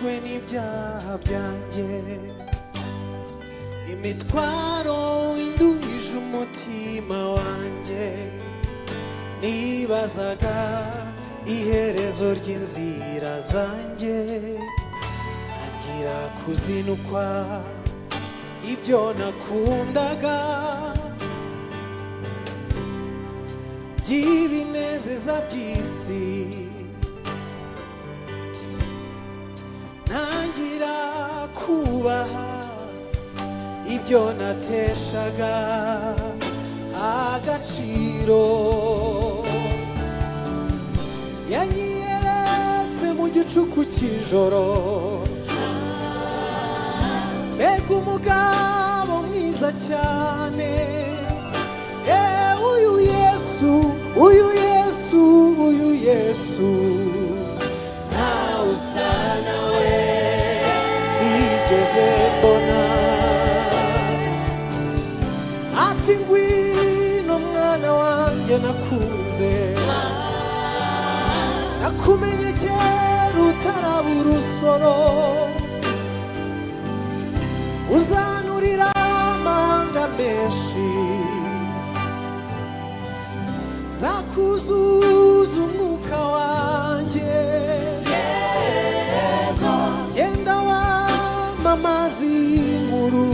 nahujwe n'ibyaha byanjye, imitwaro induhije umutima wanjye, nibazaga iherezo ry'inzira zanjye, ntangira kuzinukwa ibyo nakundaga by'ibinezeza by'isi, ntangira kubaha ibyo nateshaga agaciro. Yanyiyeretse mu gicuku cy'ijoro, mbega umugabo mwiza cyane, uyu Yesu, uyu Yesu, uyu Yesu ntawe usa nawe nigeze mbona. Ati ngwino mwana wanjye nakunze, nakumenye kera utaraba urusoro, uzanurira amahanga menshi, zakuzuza umwuka wanjye, genda wamamaza inkuru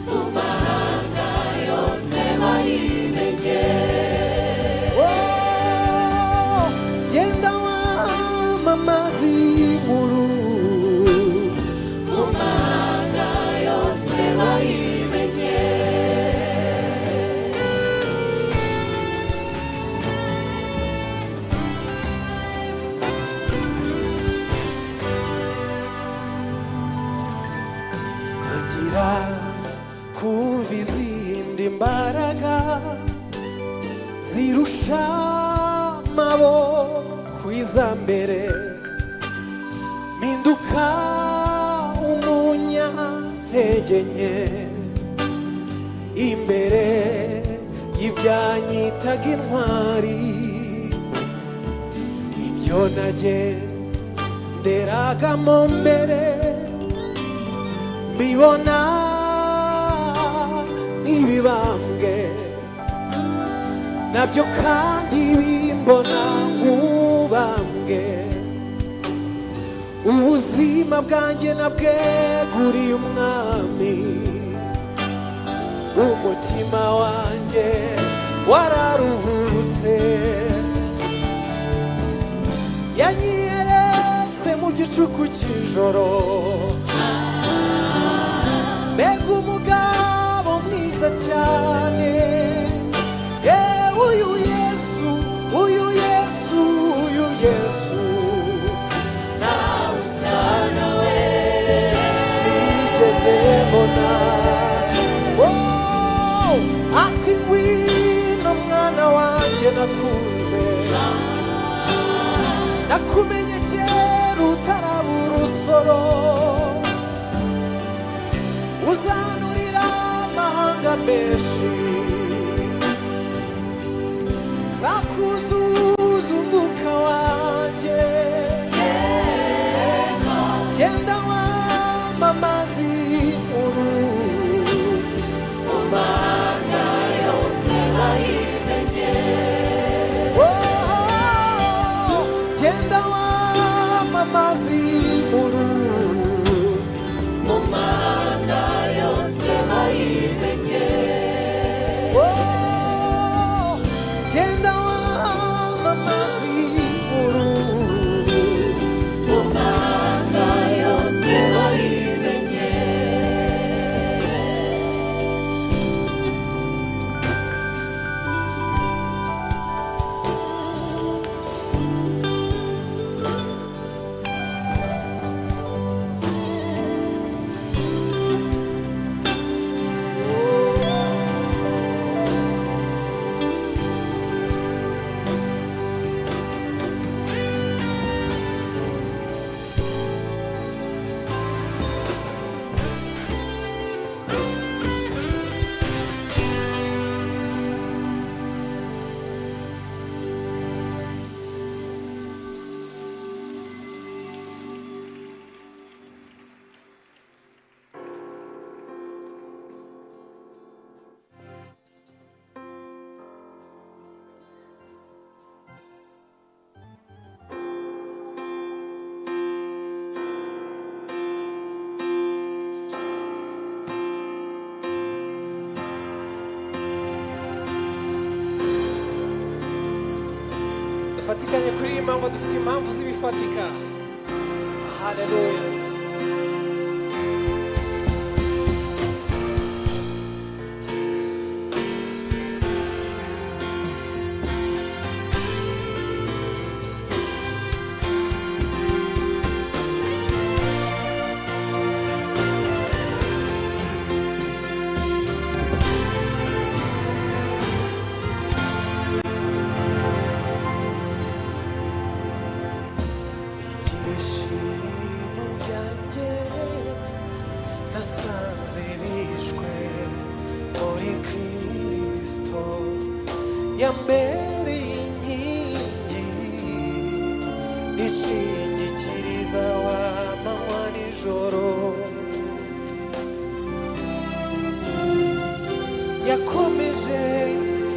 mu mahanga yose bayimenye. Genda wamamaza inkuru mu mahanga yose bayimenye. Ntangira kumva izindi mbaraga zirusha amaboko iza mbere, mpinduka umunyantege nke imbere y'ibyanyitaga intwari, ibyo nagenderagamo mbere mbibona nk'ibibambwe, nabyo kandi bimbona nk'ubambwe. Ubuzima bwanjye nabweguriye umwami, umutima wanjye wararuhutse. Yanyiyeretse mu gicuku cy'ijoro, mbega umugabo mwiza cyane, uyu Yesu, uyu Yesu, uyu Yesu ntawe usa nawe nigeze mbona. Ati ngwino mwana wanjye nakunze, nakumenye kera utaraba urusoro, uzanurira amahanga menshi, zakuzuza umwuka wanjye, genda wamamaza inkuru mu mahanga yose bayimenye. Genda wamamaza inkuru mu mahanga yose bayimenye. Genda wamamaza inkuru mu mahanga yose fatikanye kuririmba ngo dufite impamvu z'ibifatika. Haleluya. Yambere inkingi ishingikiriza wa manywa nijoro, yakomeje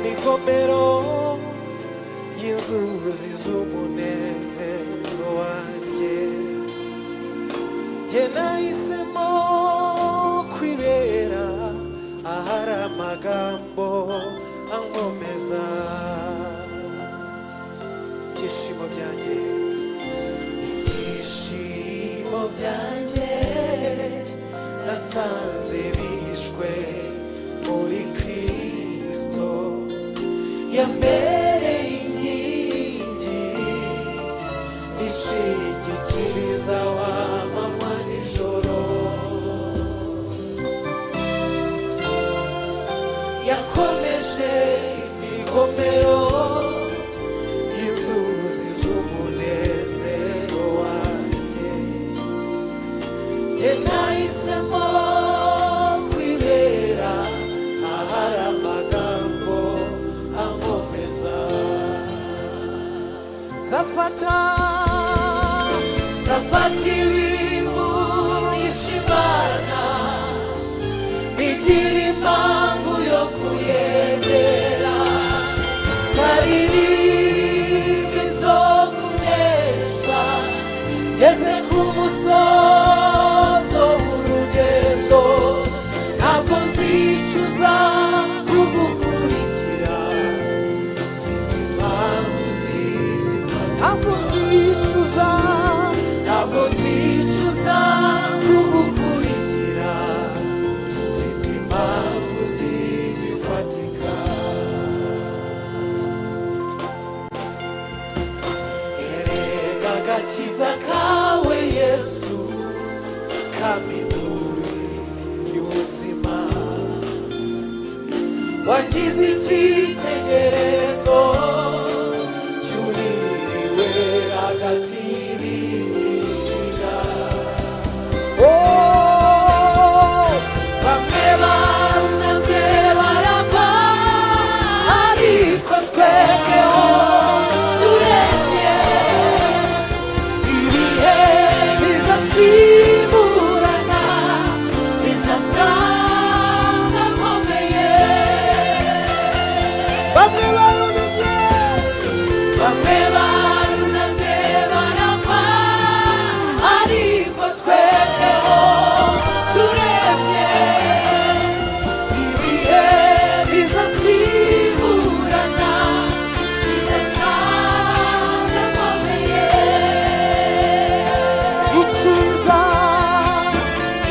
migomero y'inzuzi z'umunezero wanjye. Jye nahisemo kwibera ahari amagambo ankomeza. Ibyishimo byanjye, ibyishimo byanjye nasanze bishwe muri Kristo. Yambereye inkingi ishingikiriza wa manywa nijoro, yakomeje migomero y'inzuzi z'umunezero wanjye. Jye nahisemo kwibera ahari amagambo ankomeza. Zafata ibintu by'Imana bigira impamvu yo kuyegera. Zaririmba izo kunesha, ngeze ku musozo w'urugendo. Ntabwo nzicuza kugukurikira, mfite impamvu ntabwo nzicuza kugukurikira, mfite impamvu zibifatika. Erega agakiza kawe Yesu kamiduri y'ubuzima, wangize icyitegererezo cyuhiriwe hagati y'ibiniga. Bamwe barunamye barapfa, ariko twegeho turemye. Ibihe bizasimburana, bizasanga nkomeye. Bamwe barunamye barapfa, ariko twegeho turemye. Ibihe bizasimburana, bizasanga nkomeye.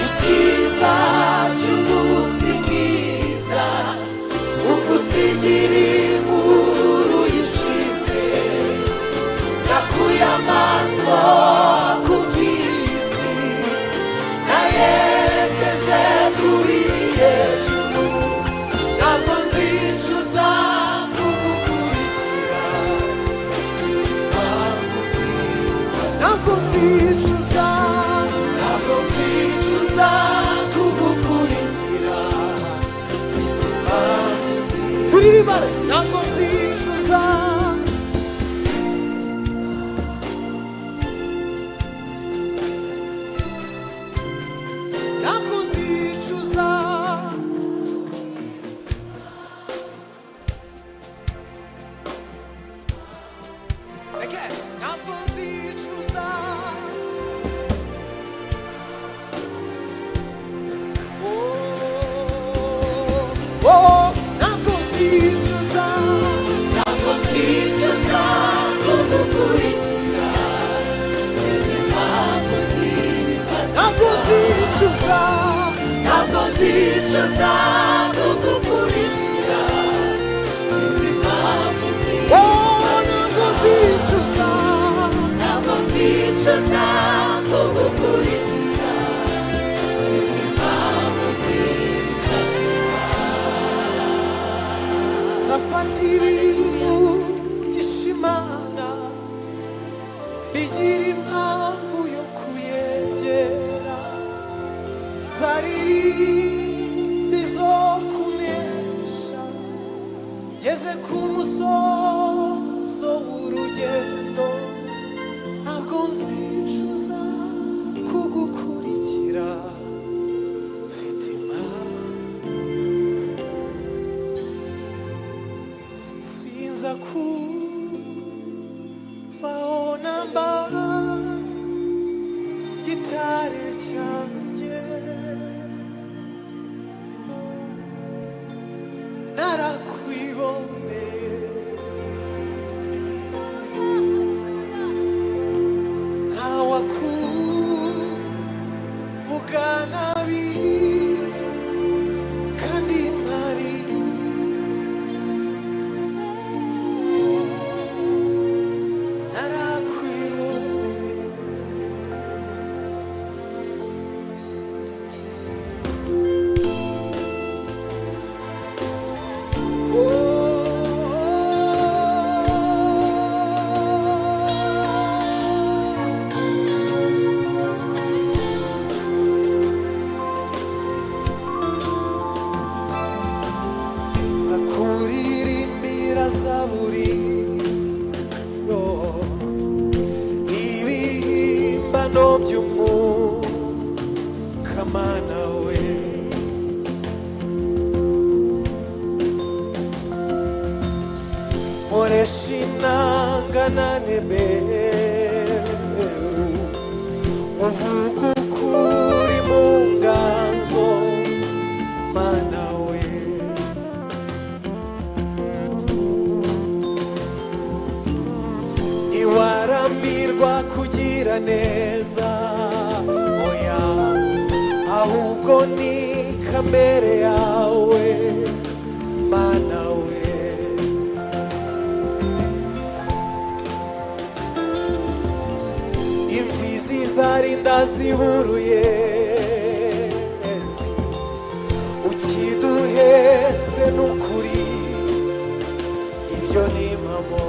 Icyiza cy'umunsi mwiza, ugusigira inkuru y'ishimwe. Nakuye amaso ku by'isi, nayerekeje kuri hejuru. Ntabwo nzicuza kugukurikira, ntabwo nzicuza kugukurikira, mfite impamvu turibare. Ntabwo nzicuza, ntabwo nzicuza. Again, ntabwo nzicuza. Ntabwo nzicuza kugukurikira. nzicuza ntabwo nzicuza kugukurikira mfite impamvu ntabwo nzicuza ntabwo nzicuza kugukurikira mfite impamvu zifatika nzafata ibintu gishimana bigira impamvu yo kuyegera zaririmba izo kunesha ngeze ku musozo w'urugendo ntabwo nzicuza kugukurikira mfite impamvu sinza kuvaho namba gitare cyanjye narakwiboneye ntawakuvuga nabi kandi mpari narakwiboneye zakuririmbira zaburi ibihimbano by'umwuka mana we nkoresha inanga na neberu uvuga ukuri mu nganzo mana we ntiwarambirwa kugira neza oya ahubwo ni kamere yawe mana we imfizi zarinda ziburuye ukiduhetse n'ukuri ibyo ni impamo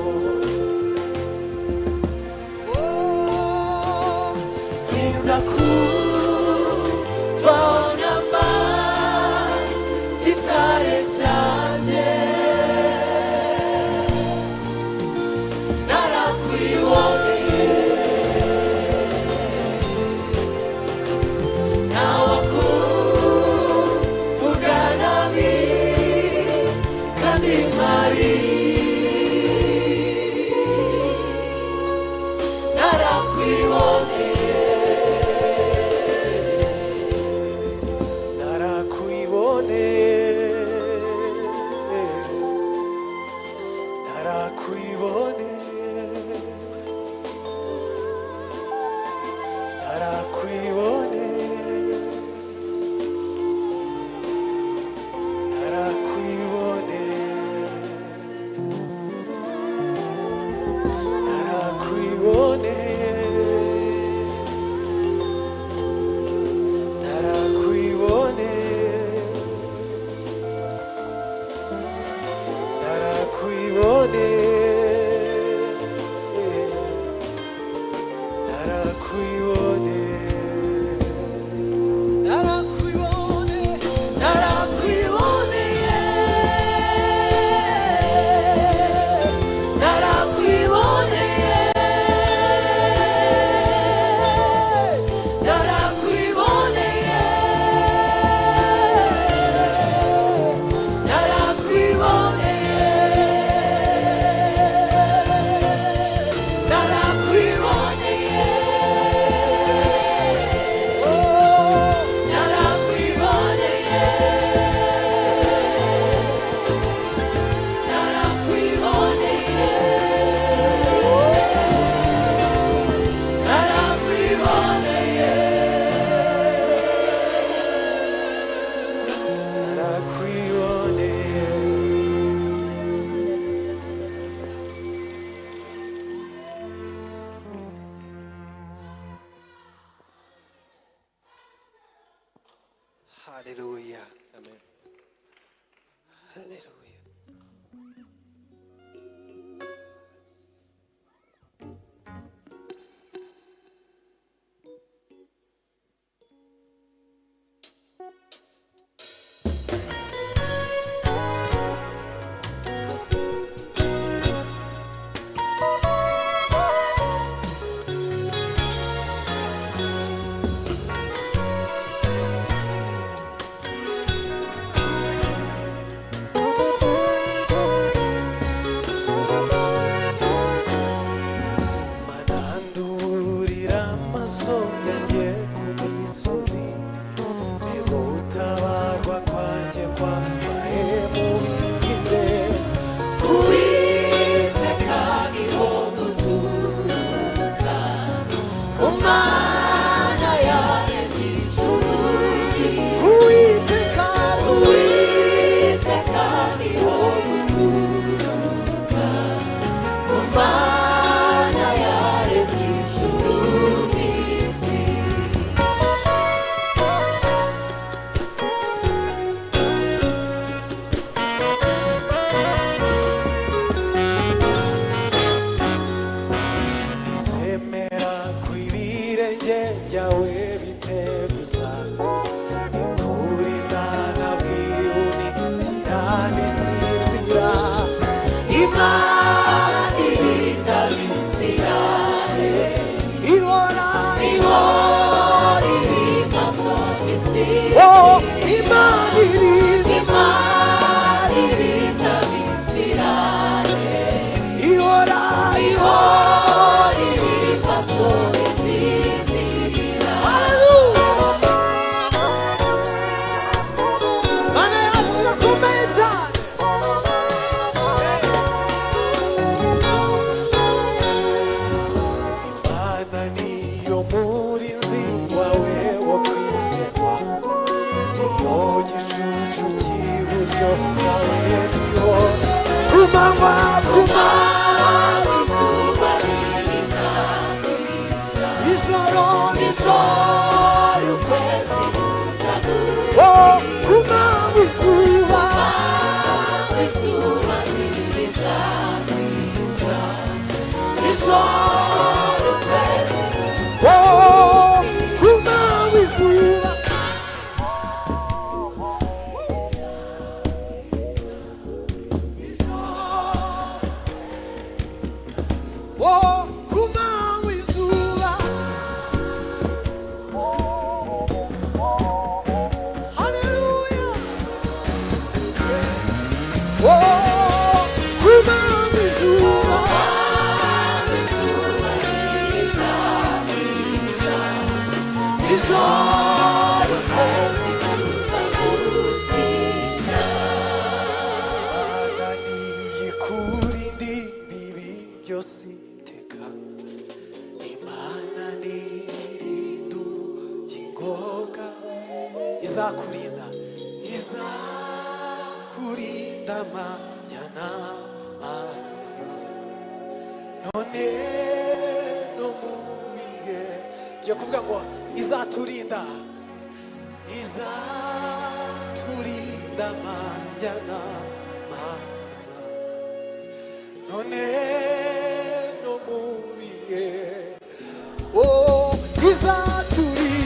sinza kuvaho namba gitare cyanjye narakwiboneye ntawakuvuga nabi kandi mpari narakwiboneye narakwiboneye Haleluya. Amen. Haleluya. Manandurira amaso yanjye ku misozi, mbega utabarwa kwanjye kwambaye mu bimbire. Uwiteka niho guturuka, ku Mana yaremye ijuru n'isi. Uwiteka, Uwiteka niho guturuka, ku Mana yaremye ijuru n'isi. izemera ku ibirenge byawe biteguza, ikurinda na bwihuni ziranisinzira. Imana irinda Abisirayeli, Ihora, ihora iri maso Misiri. oh, Imana irinda, Imana irinda Abisirayeli, ihora, ihora iri maso Misiri. Hallelujah. Mana yacu irakomeye cyane. Imana niyo murinzi wawe wo kwizerwa, niyo gicucu cy'iburyo bwawe gihora ku manywa, ku manywa, Izuba riza kwica, ijoro, ijoro ukwezi kuza oh, ku manywa, izuba, izuba riza kwica, ijoro ukwezi oh, ku manywa, izuba. Oh, ku manywa, izuba. Hallelujah. Oh, ku manywa, izuba. izuba riza kwica, ijoro ukwezi kuza gutinda. Imana niyikurinde ibibi byose iteka, Imana nirinde ubugingo bwawe, izakurinda, izakurinda amajyana maza, none no mu bihe. Tugiye kuvuga ngo izaturinda, izaturinda amajyana maza, none no mu bihe. Oh, izaturinda,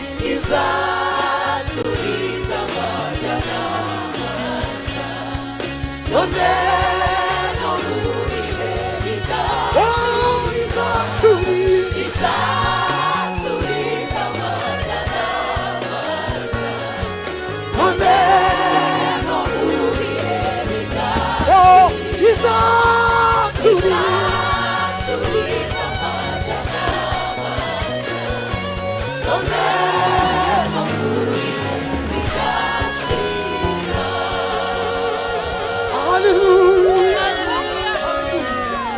Izaturinda amajyana maza, none no mu bihe bizaza. oh, izaturinda, Izaturinda amajyana maza, none no mu bihe bizaza. oh, izaturinda, Izaturinda amajyana maza, none no mu bihe bidashira. hallelujah,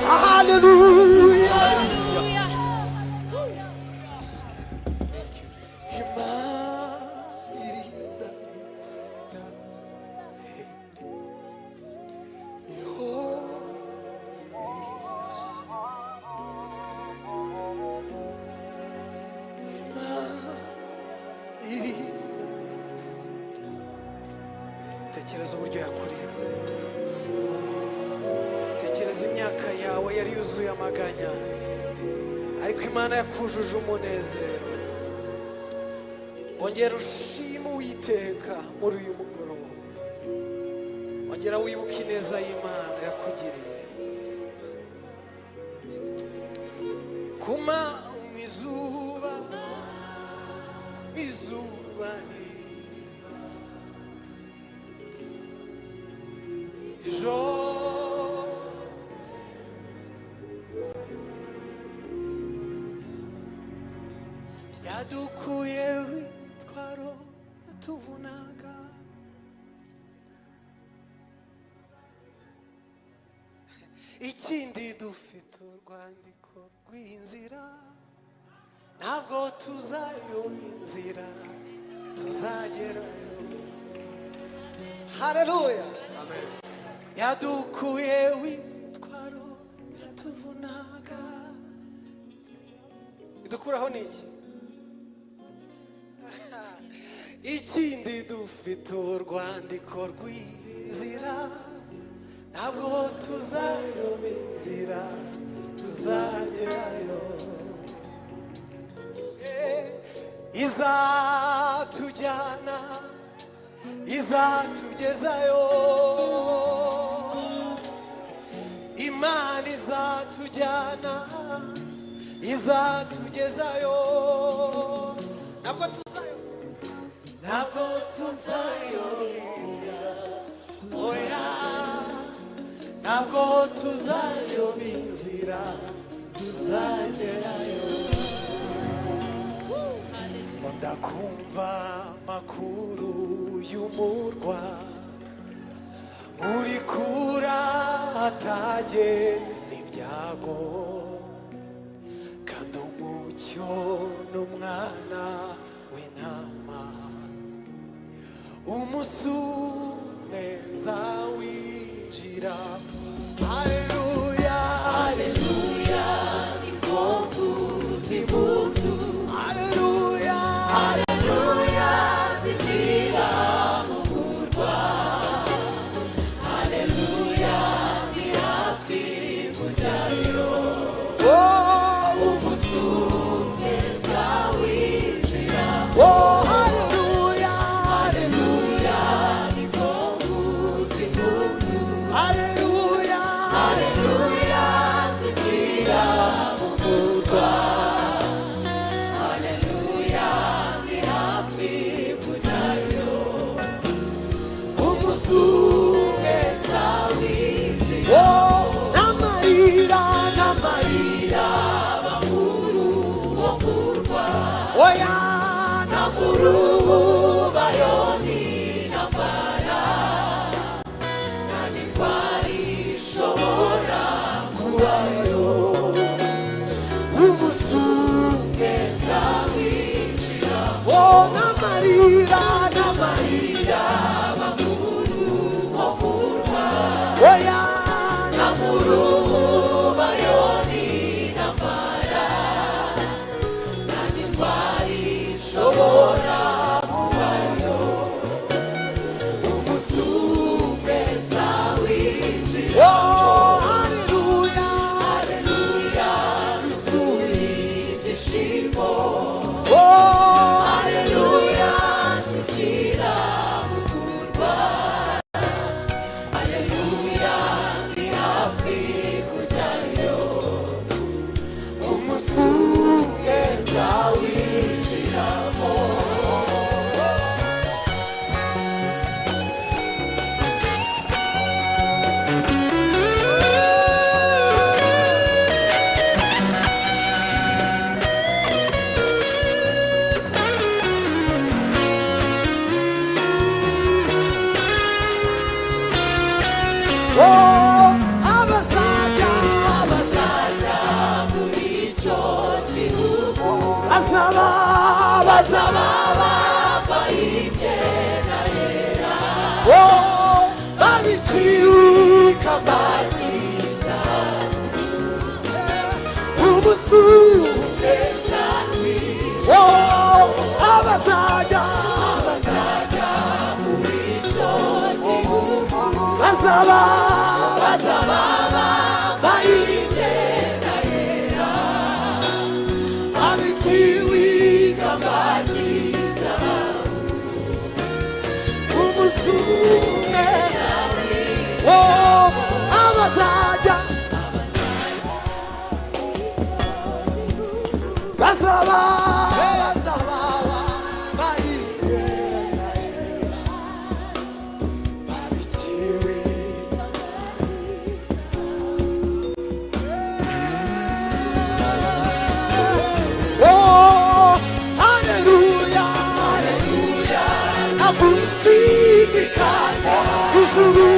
hallelujah. Imana irinda Isirayeli, ihora irinda Imana irinda Isirayeli. tekereza uburyo yakurinze, tekereza imyaka yawe yari yuzuye amaganya, ariko Imana yakujuje umunezero. Ongera ushime Uwiteka muri uyu mugoroba, ongera wibuke ineza y'Imana yakugiriye. Kuma izuba, izuba niriza, ijoro yadukuyeho imitwaro yatuvunaga, ikindi dufite urwandiko rw'inzira, ntabwo tuzayoba inzira, tuzagerayo. Haleluya. Yadukuyeho imitwaro yatuvunaga, idukuraho n'iki? Ikindi dufite urwandiko rw'inzira, ntabwo tuzayoba inzira, tuzagerayo. Izatujyana, izatugezayo, Imana izatujyana, izatugezayo. Ntabwo tuzayoba inzira, oya, ntabwo tuzayoba inzira, tuzagerayo. Ndakumva amakuru y'umurwa uri kura atagera ibyago, kandi umucyo n'umwana w'intama umusumeza winjira. Haleluya, Haleluya, niko mvuza impundu. haleluya, Haleluya, zinjira mu murwa. Haleluya, ni hafi kujyayo. Umusumeza winjira. haleluya, Haleluya, niko mvuza impundu. haleluya, Haleluya, zinjira mu murwa. Haleluya, ni hafi kujyayo. umusumeza winjira. n'amarira, n'amarira, Abakuru bo murwa. oya, n'amuru Bayoni n'ambara. Nta n'indwara ishobora kubayo. Umusumeza winjira. n'amarira, n'amarira, Abakuru bo murwa. oya, n'amuru Bayoni n'ambara. Nta n'indwara ishobora kubayo. Umusumeza winjira. haleluya, Haleluya, yuzuye ibyishimo. oh, Haleluya, zinjira mu murwa. Haleluya, ni hafi kujyayo. umusumeza Winjiramo. abazajya Abazajya muri icyo gihugu bazaba bambaye imyenda yera. babiciwe ikamba Byiza umusumeza abazajya abazajya muri icyo gihugu umwe oh abazajya bazaba bari imyenda yera babikiwe oh haleluya haleluya nagushidikanya ijuru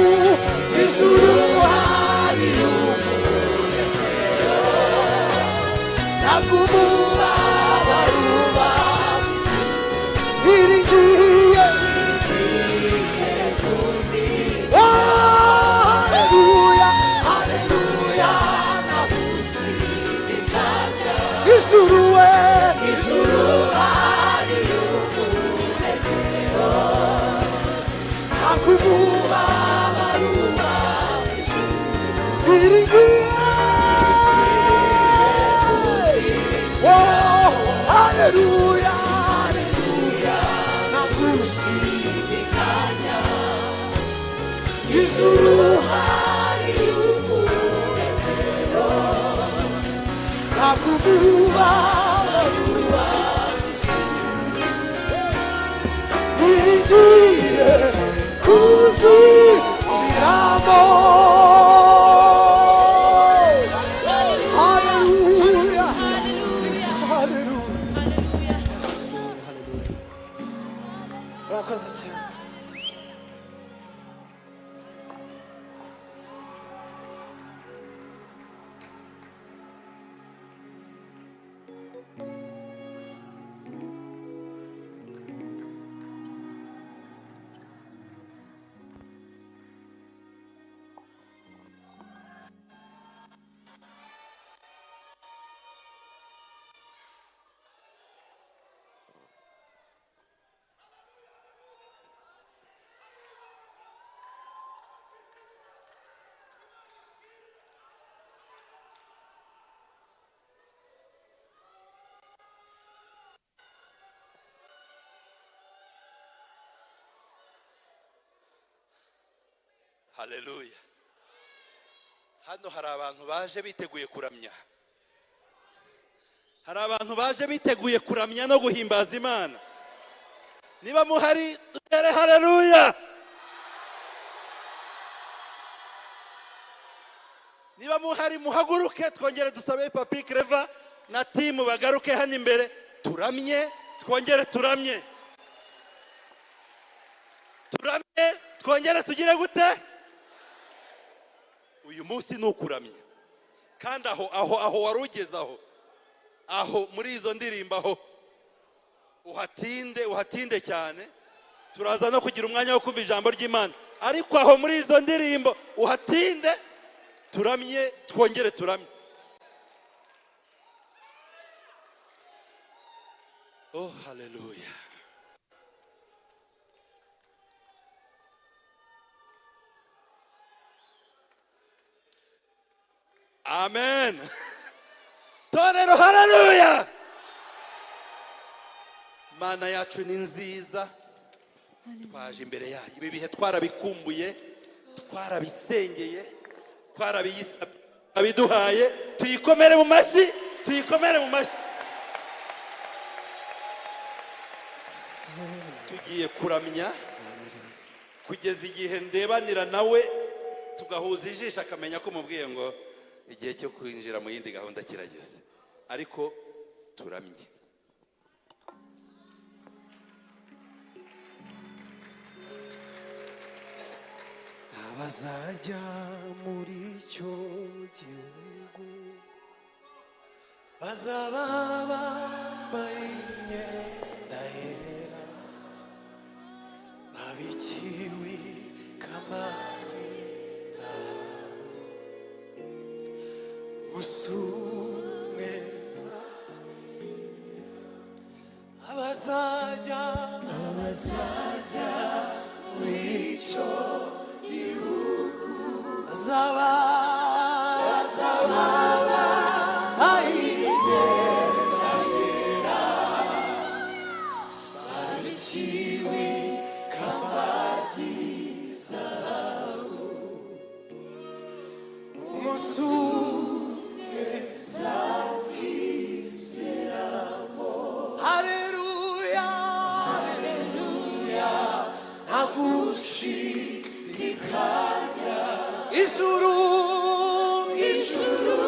hari umunezero nagumubabaruba irigiye haleluya haleluya nagushidikanya ijuru hari umunezero nagumubabaruba irigiye oh haleluya haleluya nagushidikanya ijuru hari umunezero nakumubabaruba irigiye kuzishiramo haleluya haleluya urakoze cyane haleluya hano hari abantu baje biteguye kuramya hari abantu baje biteguye kuramya no guhimbaza Imana niba muhari dutere haleluya niba muhari muhaguruke twongere dusabe Papi Clever na timu bagaruke hano imbere turamye twongere turamye twongere tugire gute uyu munsi nukuramya kandi aho warugezaho aho muri izo ndirimbo aho uhatinde cyane turaza no kugira umwanya wo kumva ijambo ry'Imana ariko aho muri izo ndirimbo uhatinde turamye twongere turamye oh haleluya amen torero haleluya Mana yacu ni nziza twaje imbere yayo ibi bihe twarabikumbuye twarabisengeye twarabiyisabye abiduhaye tuyikomere mu mashyi tugiye kuramya kugeza igihe ndebanira nawe tugahuza ijisho akamenya ko mubwiye ngo igihe cyo kwinjira mu yindi gahunda kirageze ariko turamye abazajya muri icyo gihugu bazaba bambaye imyenda yera babikiwe kamari zabo musumeza abazajya muri icyo gihugu bazaba imyenda yera babikiwe kamari gushidikanya ijuru ijuru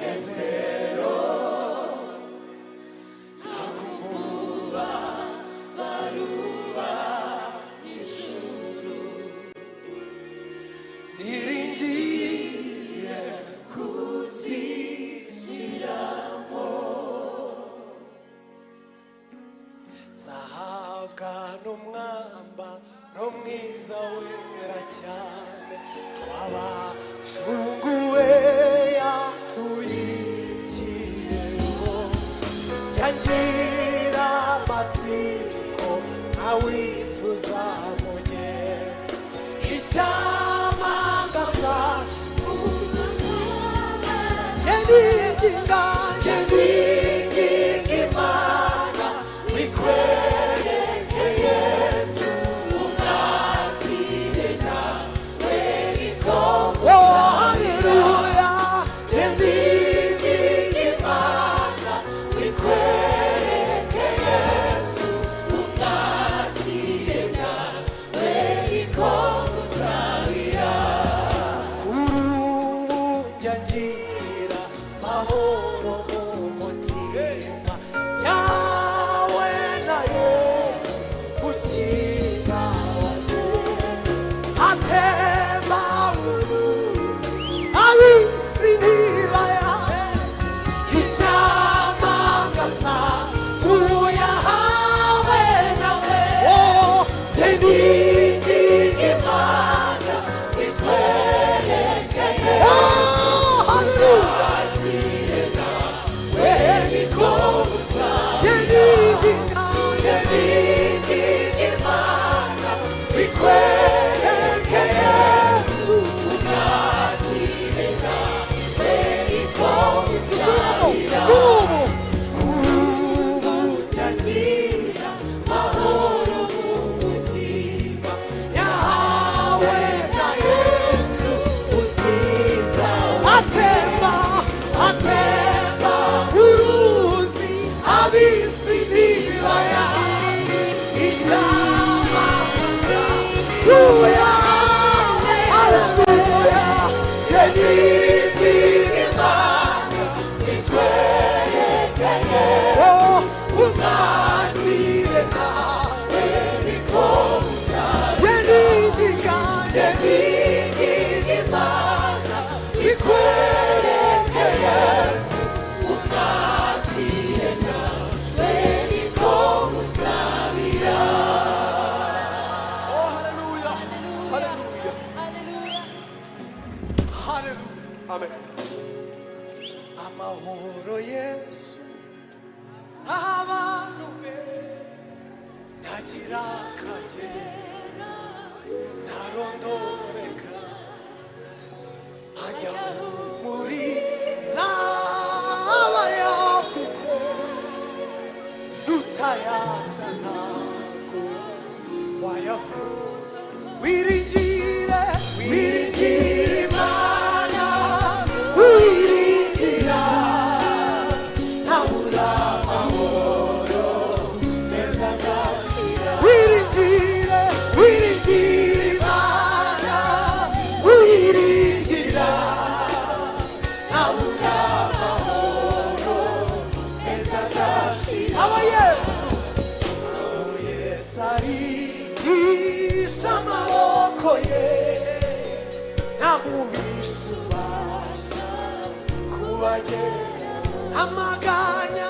ezero nakumbuba baruba ijuru niringiye kuzinjiramo zahabwa n'umwambaro mwiza wera cyane twabashunguwe yaturikiyeho yangira amatsiko nkawifuza mugenzi icyamangasa yendinginga Imana witwereke Yesu umwakire nawe ikomeza oh haleluya yendinginga Imana witwereke Yesu umwakire nawe ikomeza kurubu yangira mahoro mu mutima yawe na Yesu ukiza atemba uruzi abisi nibaya icyamangasa uyahawe nawe oh yendinginga Imana witwereke Yesu oh haleluya yendinginga Imana witwereke Yesu umwakire nawe ikomeza kurubu yagira mahoro mu mutima yahawe na Yesu ukiza atemba uruzi abisi nibaya icyamangasa uya haleluya yendinginga Imana witwereke Yesu umwakire nawe ikomeza yendinginga Imana witwereke Yesu umwakire nawe ikomuzabira oh haleluya haleluya haleluya amen amahoro Yesu abantu be ntagira akagera ntarondoreka ajya muri zaba yafite nutayata ntabwo wayakura wiringire Imana wiringira ntabura amahoro meza gashira wiringire Imana wiringira ntabura amahoro meza gashira abo Yesu arigisha amaboko ye ntamubisha ubasha kubagera ntamaganya